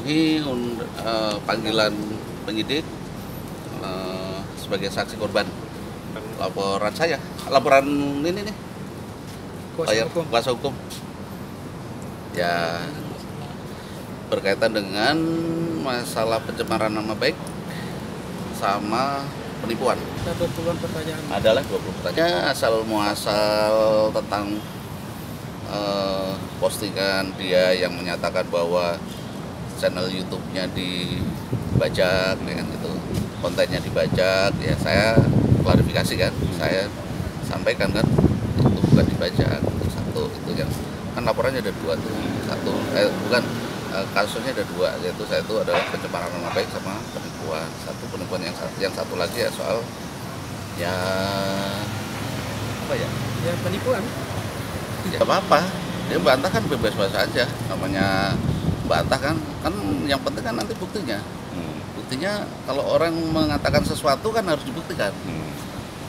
memenuhi panggilan penyidik sebagai saksi korban. Laporan ini nih, kuasa hukum. Ya, berkaitan dengan masalah pencemaran nama baik sama penipuan. Ada 20-an pertanyaan. Adalah 20 pertanyaan. Asal muasal tentang postingan dia yang menyatakan bahwa channel YouTube-nya dibajak, dengan gitu, kontennya dibajak. Ya saya klarifikasi kan, saya sampaikan kan itu bukan dibajak, itu satu, itu yang kan laporannya ada dua tuh, satu kasusnya ada dua, yaitu satu adalah pencemaran nama baik sama penipuan. Penipuan yang satu lagi ya soal ya apa ya? Ya penipuan. Ya apa? Dia bantah kan bebas-bebas aja, namanya bantah kan yang penting kan nanti buktinya. Buktinya kalau orang mengatakan sesuatu kan harus dibuktikan.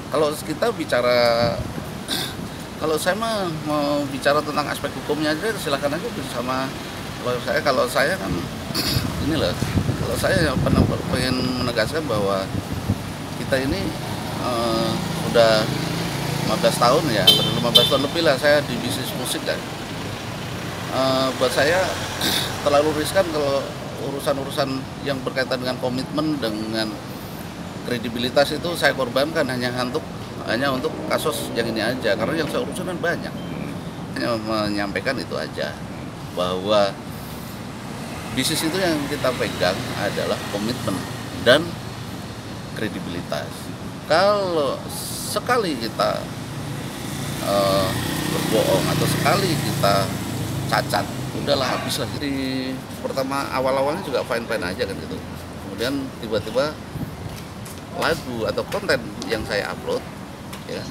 Kalau kita bicara, kalau saya mau bicara tentang aspek hukumnya aja silahkan aja bersama. Kalau saya kan ini loh, kalau saya pengen menegaskan bahwa kita ini udah 15 tahun ya, 15 tahun lebih lah saya di bisnis musik kan. Buat saya terlalu riskan kalau urusan-urusan yang berkaitan dengan komitmen, dengan kredibilitas itu saya korbankan hanya untuk kasus yang ini aja, karena yang saya urusan kan banyak. Hanya menyampaikan itu aja, bahwa bisnis itu yang kita pegang adalah komitmen dan kredibilitas. Kalau sekali kita berbohong atau sekali kita cacat, udahlah habis lah. Jadi pertama awal-awalnya juga fine-fine aja kan gitu. Kemudian tiba-tiba lagu atau konten yang saya upload ya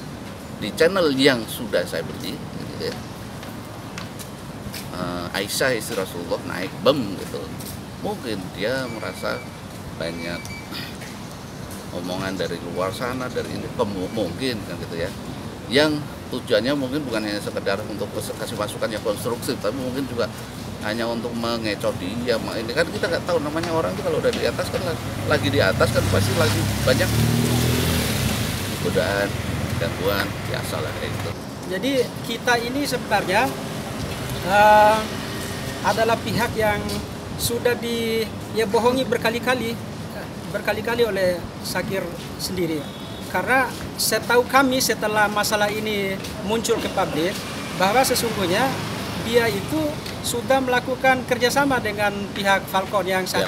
di channel yang sudah saya beli gitu ya, Aisyah istri Rasulullah naik gitu. Mungkin dia merasa banyak omongan dari luar sana, dari ini mungkin kan gitu ya, yang tujuannya mungkin bukan hanya sekedar untuk kasih masukan yang konstruktif, tapi mungkin juga hanya untuk mengecoh dia. Ini kan kita nggak tahu, namanya orang itu kalau udah di atas kan lagi di atas kan pasti lagi banyak godaan, gangguan, biasa lah kayak gitu. Jadi kita ini sebenarnya adalah pihak yang sudah bohongi berkali-kali oleh Shakir sendiri. Karena setahu kami setelah masalah ini muncul ke publik, bahwa sesungguhnya dia itu sudah melakukan kerjasama dengan pihak Falcon yang saat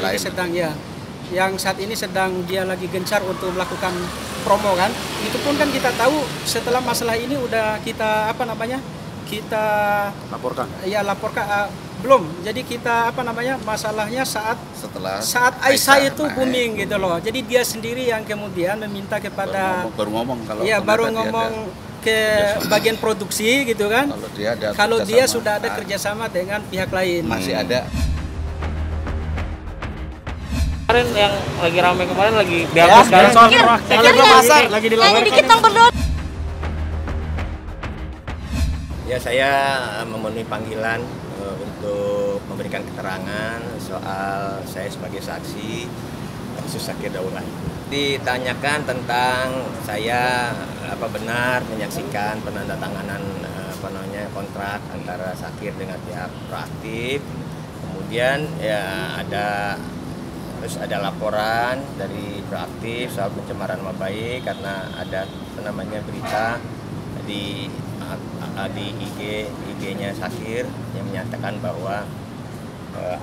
ini sedang dia lagi gencar untuk melakukan promo kan. Itu pun kan kita tahu setelah masalah ini udah kita kita laporkan. Ya laporkan belum. Jadi kita masalahnya saat Aisyah itu booming gitu loh. Jadi dia sendiri yang kemudian meminta kepada baru ngomong ke bagian produksi gitu kan. Kalau dia sudah ada kerjasama dengan pihak lain. Masih ada. Kemarin yang lagi ramai kemarin lagi diambil sekarang soal pasar lagi dilakukan. Ya, saya memenuhi panggilan untuk memberikan keterangan soal saya sebagai saksi kasus Shakir Daulah. Ditanyakan tentang saya benar menyaksikan penandatanganan kontrak antara Shakir dengan pihak Proaktif. Kemudian ya ada laporan dari Proaktif soal pencemaran nama baik karena ada berita di IG-nya Shakir yang menyatakan bahwa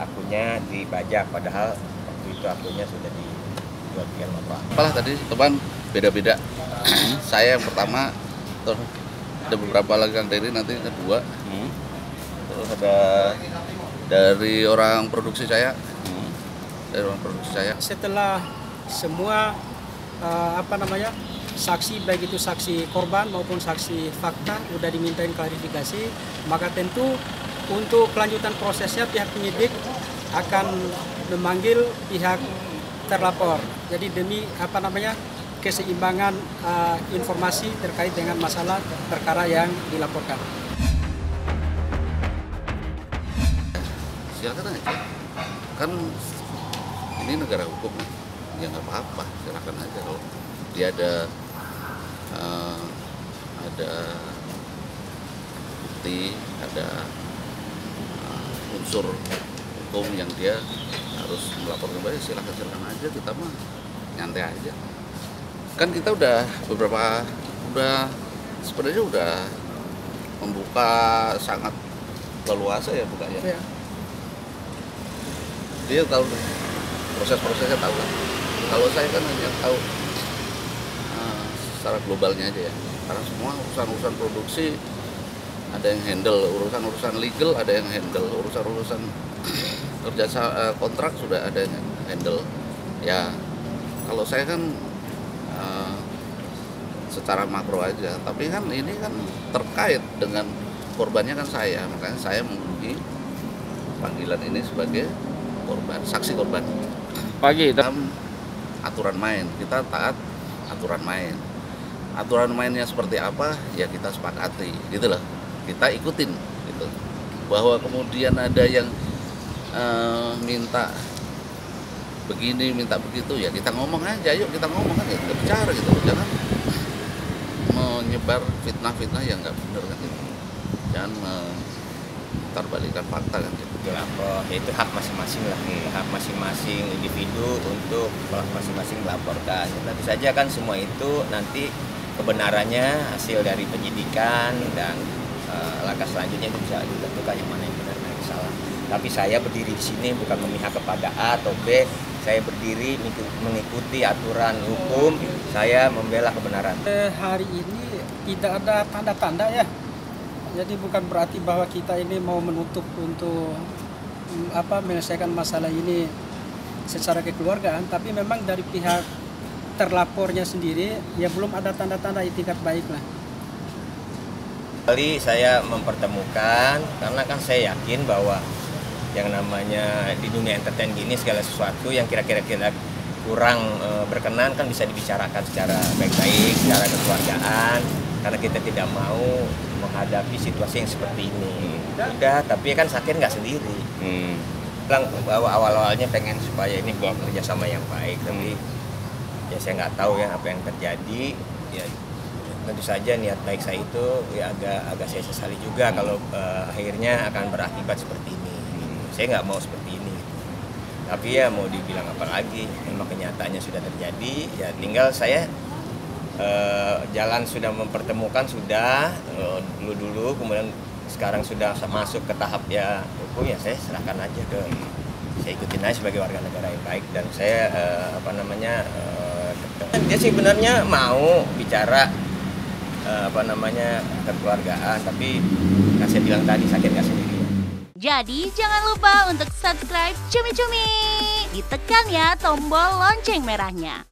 akunnya dibajak, padahal waktu itu akunnya sudah dijual sekian berapa. Apalah tadi teman beda-beda. Saya yang pertama, terus ada beberapa lagi yang dari nanti kedua, terus ada dari orang produksi saya, Setelah semua saksi, baik itu saksi korban maupun saksi fakta udah dimintain klarifikasi, maka tentu untuk kelanjutan prosesnya pihak penyidik akan memanggil pihak terlapor. Jadi demi keseimbangan informasi terkait dengan masalah perkara yang dilaporkan. Silakan aja. kan ini negara hukum ya nggak apa-apa, silakan aja kalau dia ada bukti, ada unsur hukum yang dia harus melaporkan kembali, silakan aja, kita mah nyantai aja. Kan kita sebenarnya udah membuka sangat leluasa ya bukanya. Ya. Dia tahu proses-prosesnya, tahu kan. Kalau saya kan hanya tahu secara globalnya aja ya. Karena semua urusan produksi ada yang handle, urusan legal ada yang handle, urusan kerja kontrak sudah ada yang handle. Ya kalau saya kan secara makro aja, tapi kan ini kan terkait dengan korbannya kan saya, makanya saya memenuhi panggilan ini sebagai korban, saksi korban. Pagi Dalam aturan main, kita taat aturan main. Aturan mainnya seperti apa ya kita sepakati, gitu loh. Kita ikutin, gitu. Bahwa kemudian ada yang minta begini, minta begitu, ya kita ngomong aja, yuk kita ngomong kan, ya kita bicara gitu, jangan menyebar fitnah-fitnah yang nggak benar kan gitu. Jangan mentarbalikan fakta kan gitu. Itu hak masing-masing lah, hak masing-masing individu untuk masing-masing melaporkan. Tentu saja kan semua itu nanti kebenarannya hasil dari penyidikan dan langkah selanjutnya itu bisa ditentukan yang mana yang benar dan yang salah. Tapi saya berdiri di sini bukan memihak kepada A atau B. Saya berdiri mengikuti aturan hukum. Saya membela kebenaran. Hari ini tidak ada tanda-tanda ya. Jadi bukan berarti bahwa kita ini mau menutup untuk menyelesaikan masalah ini secara kekeluargaan, tapi memang dari pihak terlapornya sendiri ya belum ada tanda-tanda itikat baik lah. Kali saya mempertemukan karena kan saya yakin bahwa yang namanya di dunia entertain gini segala sesuatu yang kira-kira kurang berkenan kan bisa dibicarakan secara baik-baik, secara kekeluargaan, karena kita tidak mau menghadapi situasi yang seperti ini. Udah, tapi kan Sakir nggak sendiri. Bilang bahwa awal-awalnya pengen supaya ini kerjasama yang baik, tapi ya saya nggak tahu ya apa yang terjadi. Ya tentu saja niat baik saya itu ya agak saya sesali juga kalau akhirnya akan berakibat seperti ini. Saya nggak mau seperti ini. Tapi ya mau dibilang apa lagi, memang kenyataannya sudah terjadi. Ya tinggal saya jalan sudah mempertemukan sudah dulu, kemudian sekarang sudah masuk ke tahap ya hukum, ya saya serahkan aja saya ikutin aja sebagai warga negara yang baik, dan saya dia sih sebenarnya mau bicara kekeluargaan, tapi kan saya bilang tadi Sakit nggak sendiri. Jadi jangan lupa untuk subscribe Cumi Cumi, ditekan ya tombol lonceng merahnya.